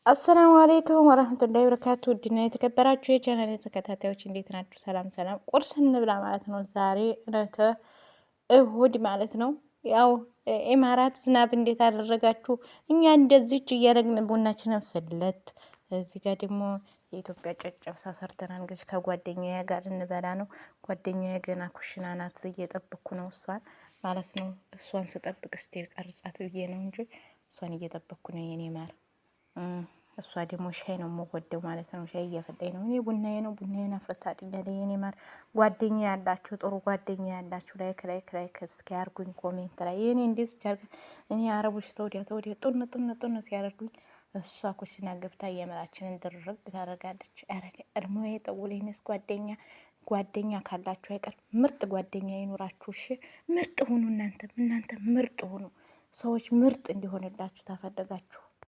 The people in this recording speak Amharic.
አሰላሙ አለይኩም ወራህመቱላሂ ወበረካቱ። ውድና የተከበራችሁ የቻናል ተከታታዮች እንዴት ናችሁ? ሰላም ሰላም። ቁርስ እንብላ ማለት ነው። ዛሬ ዕለተ እሁድ ማለት ነው። ያው ኢማራት ዝናብ እንዴት አደረጋችሁ? እኛ እንደዚች እያደረግን ቡናችንን ፍለት። እዚህ ጋር ደግሞ የኢትዮጵያ ጨጨብሳ ሰርተናል። እንግዲህ ከጓደኛዬ ጋር እንበላ ነው። ጓደኛዬ ገና ኩሽና ናት፣ እየጠበኩ ነው እሷን ማለት ነው። እሷን ስጠብቅ እስቲ ቀርጻት ብዬ ነው እንጂ እሷን እየጠበኩ ነው የኔ ማር። እሷ ደግሞ ሻይ ነው የምወደው ማለት ነው። ሻይ እያፈላኝ ነው። እኔ ቡናዬን አፍልታልኛለች የኔ ማር። ጓደኛ ያላችሁ ጥሩ ጓደኛ ያላችሁ ላይክ እስኪ ያርጉኝ ኮሜንት ላይ የኔ እንዴት ሲያርግ እኔ አረቦች ተወዲያ ጡን ሲያደርጉኝ እሷ ኩሽና ገብታ የመላችንን ድርግ ታደርጋለች። እድሞ የጠውልኝስ ጓደኛ ካላችሁ አይቀር ምርጥ ጓደኛ ይኑራችሁ። እሺ ምርጥ ሁኑ። እናንተ ምርጥ ሁኑ። ሰዎች ምርጥ እንዲሆንላችሁ ታፈለጋችሁ